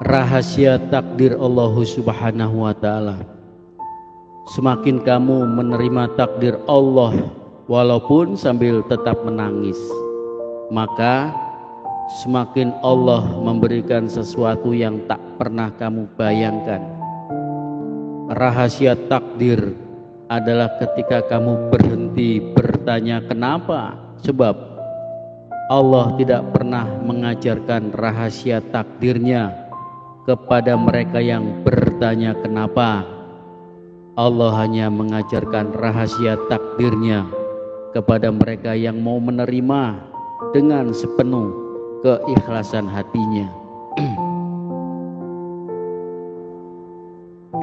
rahasia takdir Allah Subhanahu wa ta'ala. Semakin kamu menerima takdir Allah walaupun sambil tetap menangis, maka semakin Allah memberikan sesuatu yang tak pernah kamu bayangkan. Rahasia takdir adalah ketika kamu berhenti bertanya kenapa, sebab Allah tidak pernah mengajarkan rahasia takdirnya kepada mereka yang bertanya kenapa. Allah hanya mengajarkan rahasia takdirnya kepada mereka yang mau menerima dengan sepenuh keikhlasan hatinya.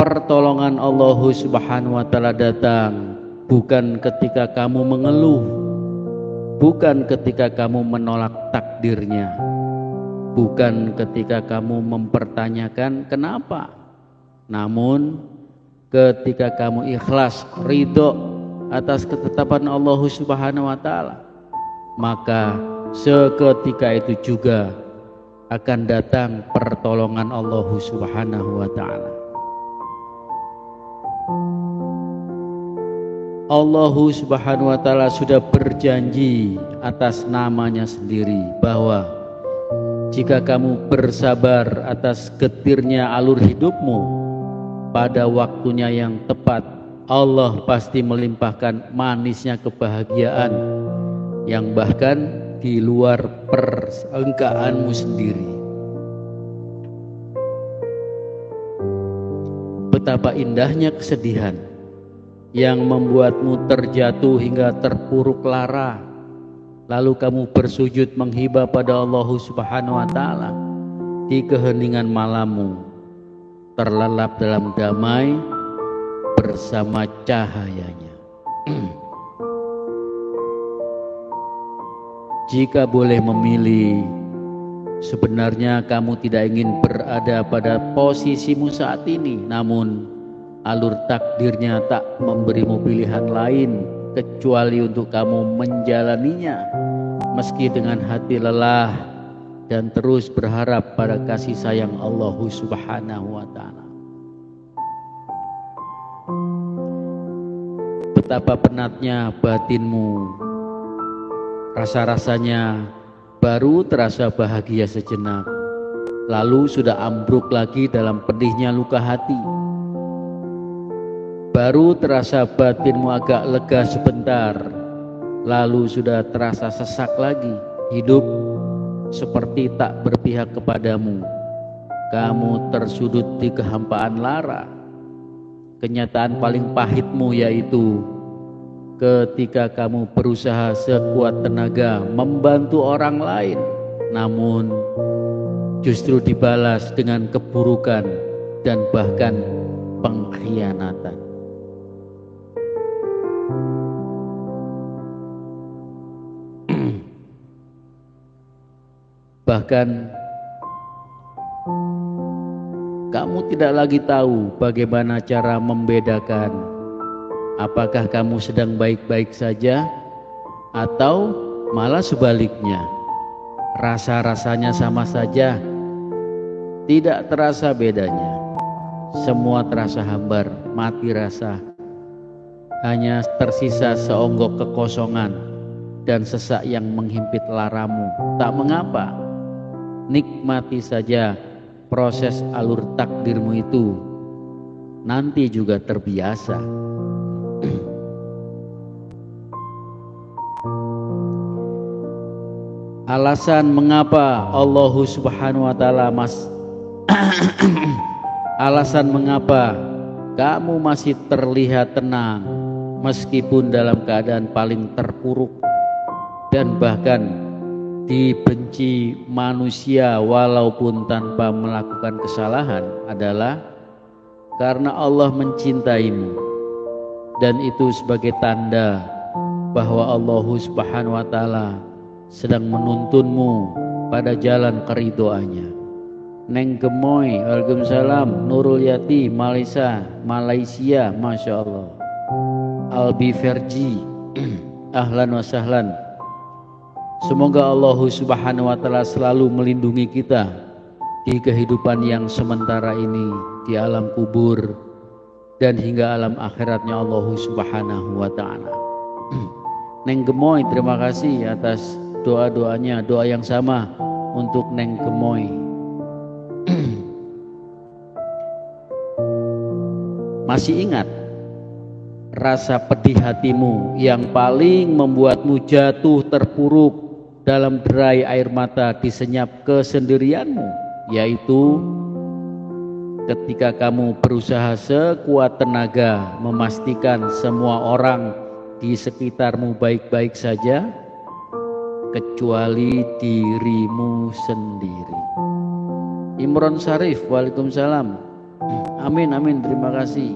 Pertolongan Allah Subhanahu wa ta'ala datang bukan ketika kamu mengeluh, bukan ketika kamu menolak takdirnya, bukan ketika kamu mempertanyakan kenapa, namun ketika kamu ikhlas ridho atas ketetapan Allah Subhanahu wa ta'ala, maka seketika itu juga akan datang pertolongan Allah Subhanahu wa ta'ala. Allah Subhanahu wa ta'ala sudah berjanji atas namanya sendiri bahwa jika kamu bersabar atas getirnya alur hidupmu, pada waktunya yang tepat Allah pasti melimpahkan manisnya kebahagiaan yang bahkan di luar persangkaanmu sendiri. Betapa indahnya kesedihan yang membuatmu terjatuh hingga terpuruk lara, lalu kamu bersujud menghibah pada Allah Subhanahu wa ta'ala di keheningan malammu, terlelap dalam damai bersama cahayanya. Jika boleh memilih, sebenarnya kamu tidak ingin berada pada posisimu saat ini, namun alur takdirnya tak memberimu pilihan lain kecuali untuk kamu menjalaninya, meski dengan hati lelah dan terus berharap pada kasih sayang Allah Subhanahu wa ta'ala. Betapa penatnya batinmu, rasa-rasanya baru terasa bahagia sejenak, lalu sudah ambruk lagi dalam pedihnya luka hati. Baru terasa batinmu agak lega sebentar, lalu sudah terasa sesak lagi. Hidup seperti tak berpihak kepadamu. Kamu tersudut di kehampaan lara. Kenyataan paling pahitmu yaitu ketika kamu berusaha sekuat tenaga membantu orang lain, namun justru dibalas dengan keburukan dan bahkan pengkhianatan. Bahkan kamu tidak lagi tahu bagaimana cara membedakan apakah kamu sedang baik-baik saja atau malah sebaliknya. Rasa-rasanya sama saja, tidak terasa bedanya. Semua terasa hambar, mati rasa. Hanya tersisa seonggok kekosongan dan sesak yang menghimpit laramu. Tak mengapa, nikmati saja proses alur takdirmu itu, nanti juga terbiasa. Alasan mengapa Allah Subhanahu wa ta'ala alasan mengapa kamu masih terlihat tenang meskipun dalam keadaan paling terpuruk dan bahkan dibenci manusia walaupun tanpa melakukan kesalahan adalah karena Allah mencintaimu, dan itu sebagai tanda bahwa Allah Subhanahu wa ta'ala sedang menuntunmu pada jalan keridhoannya. Neng Gemoy, waalaikumsalam. Nurul Yati, Malaysia, Masya Allah. Albi Verji, ahlan wa sahlan. Semoga Allah Subhanahu wa ta'ala selalu melindungi kita di kehidupan yang sementara ini, di alam kubur, dan hingga alam akhiratnya Allah Subhanahu wa ta'ala. Neng Gemoy, terima kasih atas doa-doanya, doa yang sama untuk Neng Gemoy. Masih ingat rasa pedih hatimu yang paling membuatmu jatuh terpuruk dalam derai air mata di senyap kesendirianmu, yaitu ketika kamu berusaha sekuat tenaga memastikan semua orang di sekitarmu baik-baik saja kecuali dirimu sendiri. Imron Syarif, waalaikumsalam. Amin, amin, terima kasih.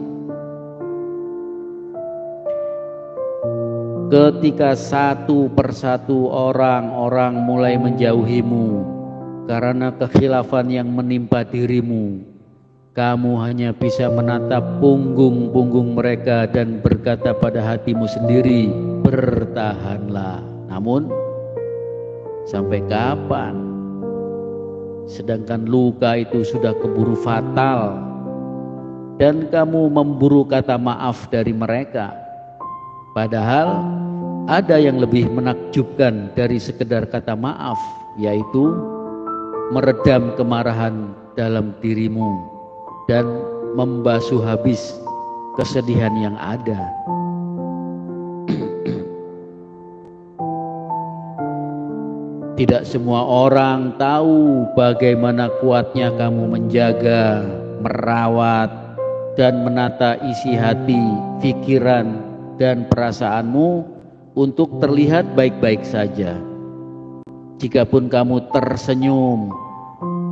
Ketika satu persatu orang-orang mulai menjauhimu karena kekhilafan yang menimpa dirimu, kamu hanya bisa menatap punggung-punggung mereka dan berkata pada hatimu sendiri, bertahanlah. Namun, sampai kapan? Sedangkan luka itu sudah keburu fatal dan kamu memburu kata maaf dari mereka. Padahal ada yang lebih menakjubkan dari sekedar kata maaf, yaitu meredam kemarahan dalam dirimu dan membasuh habis kesedihan yang ada. Tidak semua orang tahu bagaimana kuatnya kamu menjaga, merawat, dan menata isi hati, pikiran, dan perasaanmu untuk terlihat baik-baik saja. Jikapun kamu tersenyum,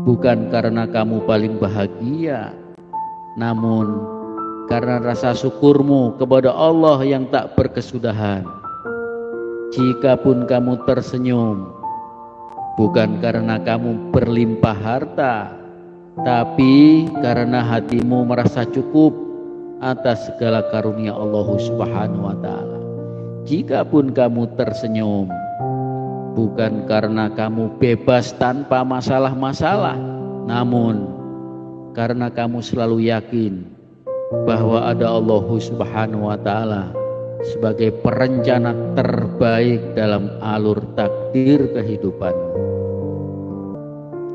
bukan karena kamu paling bahagia, namun karena rasa syukurmu kepada Allah yang tak berkesudahan. Jikapun kamu tersenyum, bukan karena kamu berlimpah harta, tapi karena hatimu merasa cukup atas segala karunia Allah Subhanahu wa ta'ala. Jikapun kamu tersenyum, bukan karena kamu bebas tanpa masalah-masalah, namun karena kamu selalu yakin bahwa ada Allah Subhanahu wa ta'ala sebagai perencana terbaik dalam alur takdir kehidupanmu.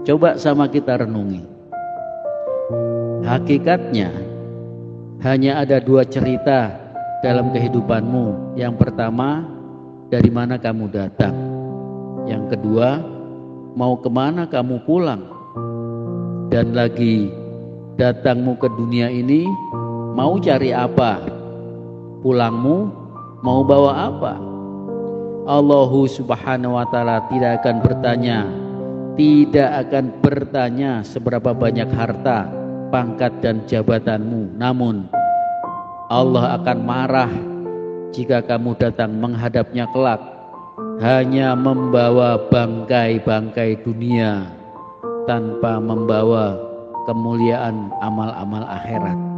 Coba sama kita renungi. Hakikatnya hanya ada dua cerita dalam kehidupanmu. Yang pertama, dari mana kamu datang. Yang kedua, mau kemana kamu pulang. Dan lagi, datangmu ke dunia ini mau cari apa? Pulangmu mau bawa apa? Allah Subhanahu wa ta'ala tidak akan bertanya seberapa banyak harta, pangkat dan jabatanmu. Namun Allah akan marah jika kamu datang menghadapnya kelak hanya membawa bangkai-bangkai dunia tanpa membawa kemuliaan amal-amal akhirat.